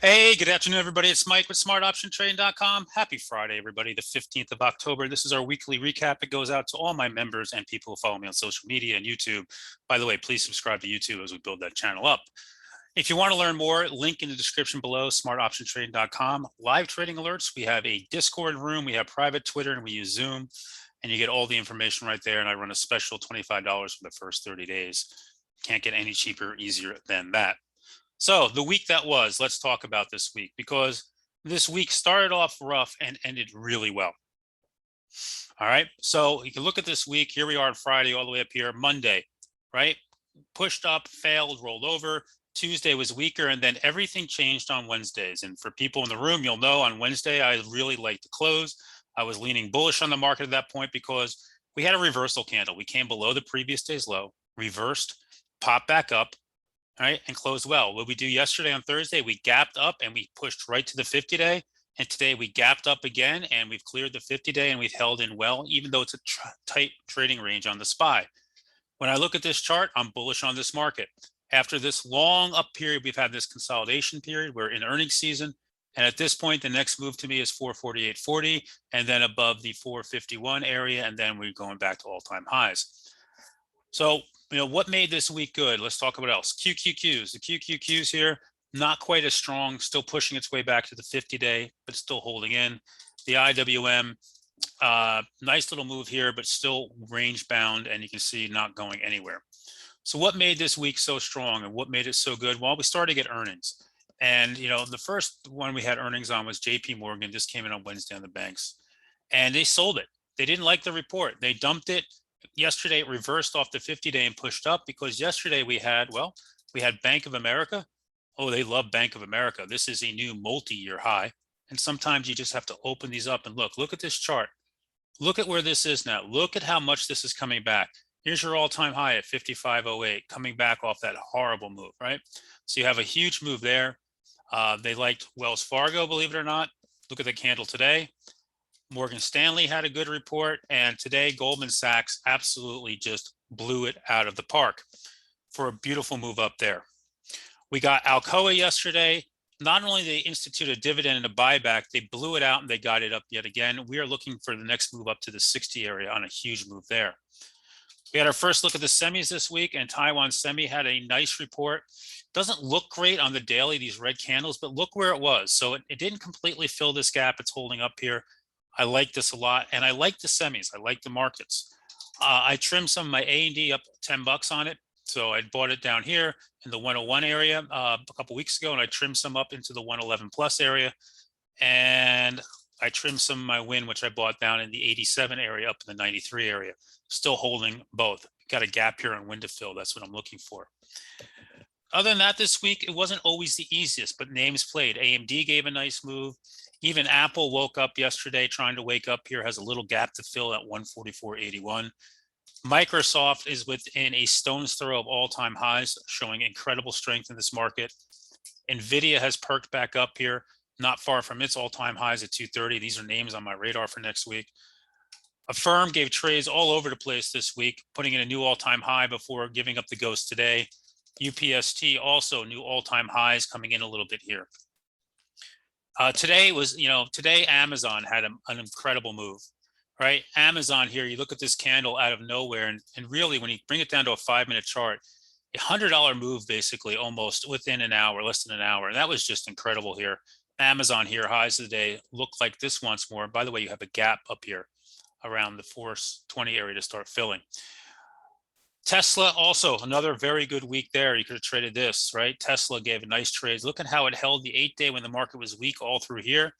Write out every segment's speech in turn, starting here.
Hey, good afternoon, everybody. It's Mike with smartoptiontrading.com. Happy Friday, everybody, the 15th of October. This is our weekly recap. It goes out to all my members and people who follow me on social media and YouTube. By the way, please subscribe to YouTube as we build that channel up. If you want to learn more, link in the description below, smartoptiontrading.com. Live trading alerts. We have a Discord room, we have private Twitter, and we use Zoom. And you get all the information right there. And I run a special $25 for the first 30 days. Can't get any cheaper, easier than that. So the week that was, let's talk about this week, because this week started off rough and ended really well. All right, so you can look at this week. Here we are on Friday, all the way up here. Monday, right? Pushed up, failed, rolled over. Tuesday was weaker, and then everything changed on Wednesdays. And for people in the room, you'll know on Wednesday, I really liked the close. I was leaning bullish on the market at that point because we had a reversal candle. We came below the previous day's low, reversed, popped back up, right, and closed well. What we do yesterday on Thursday, we gapped up and we pushed right to the 50-day. And today we gapped up again and we've cleared the 50-day and we've held in well, even though it's a tight trading range on the SPY. When I look at this chart, I'm bullish on this market. After this long up period, we've had this consolidation period. We're in earnings season. And at this point, the next move to me is 448.40 and then above the 451 area. And then we're going back to all-time highs. So, what made this week good? Let's talk about else. QQQs. The QQQs here, not quite as strong, still pushing its way back to the 50-day, but still holding in. The IWM, nice little move here, but still range bound, and you can see not going anywhere. So what made this week so strong and what made it so good? Well, we started to get earnings. And, the first one we had earnings on was JP Morgan. Just came in on Wednesday on the banks. And they sold it. They didn't like the report. They dumped it. Yesterday, it reversed off the 50-day and pushed up because yesterday we had Bank of America. Oh, they love Bank of America. This is a new multi-year high. And sometimes you just have to open these up and look at this chart. Look at where this is now. Look at how much this is coming back. Here's your all-time high at 55.08, coming back off that horrible move, right? So you have a huge move there. They liked Wells Fargo, believe it or not. Look at the candle today. Morgan Stanley had a good report, and today Goldman Sachs absolutely just blew it out of the park for a beautiful move up there. We got Alcoa yesterday. Not only did they institute a dividend and a buyback, they blew it out and they got it up yet again. We are looking for the next move up to the 60 area on a huge move there. We had our first look at the semis this week, and Taiwan Semi had a nice report. Doesn't look great on the daily, these red candles, but look where it was. So it didn't completely fill this gap. It's holding up here. I like this a lot, and I like the semis. I like the markets. I trimmed some of my A&D up $10 on it. So I bought it down here in the 101 area a couple weeks ago, and I trimmed some up into the 111 plus area. And I trimmed some of my win, which I bought down in the 87 area up in the 93 area. Still holding both. Got a gap here on win to fill. That's what I'm looking for. Other than that, this week, it wasn't always the easiest, but names played. AMD gave a nice move. Even Apple woke up yesterday trying to wake up here, has a little gap to fill at 144.81. Microsoft is within a stone's throw of all-time highs, showing incredible strength in this market. NVIDIA has perked back up here, not far from its all-time highs at 230. These are names on my radar for next week. Affirm gave trades all over the place this week, putting in a new all-time high before giving up the ghost today. UPST also new all-time highs coming in a little bit here. Today Amazon had an incredible move, right? Amazon here, you look at this candle out of nowhere, and really when you bring it down to a 5-minute chart, a $100 move basically almost within an hour, less than an hour. And that was just incredible here. Amazon here, highs of the day, look like this once more. By the way, you have a gap up here around the 420 area to start filling. Tesla also another very good week there. You could have traded this, right? Tesla gave a nice trade. Look at how it held the 8-day when the market was weak all through here.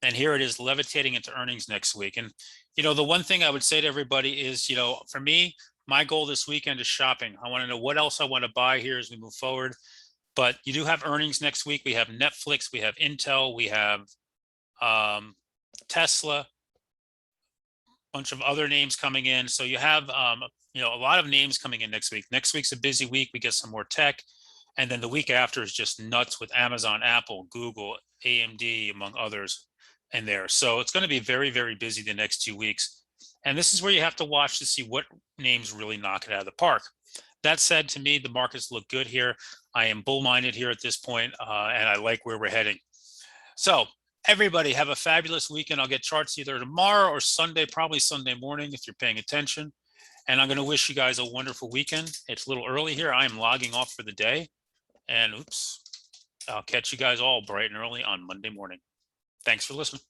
And here it is levitating into earnings next week. And, the one thing I would say to everybody is, for me, my goal this weekend is shopping. I want to know what else I want to buy here as we move forward. But you do have earnings next week. We have Netflix, we have Intel, we have Tesla, a bunch of other names coming in. So you have a lot of names coming in next week. Next week's a busy week. We get some more tech. And then the week after is just nuts with Amazon, Apple, Google, AMD, among others in there. So it's going to be very, very busy the next 2 weeks. And this is where you have to watch to see what names really knock it out of the park. that said, to me, the markets look good here. I am bull-minded here at this point, and I like where we're heading. So everybody have a fabulous weekend. I'll get charts either tomorrow or Sunday, probably Sunday morning if you're paying attention. And I'm going to wish you guys a wonderful weekend. It's a little early here. I am logging off for the day. And oops, I'll catch you guys all bright and early on Monday morning. Thanks for listening.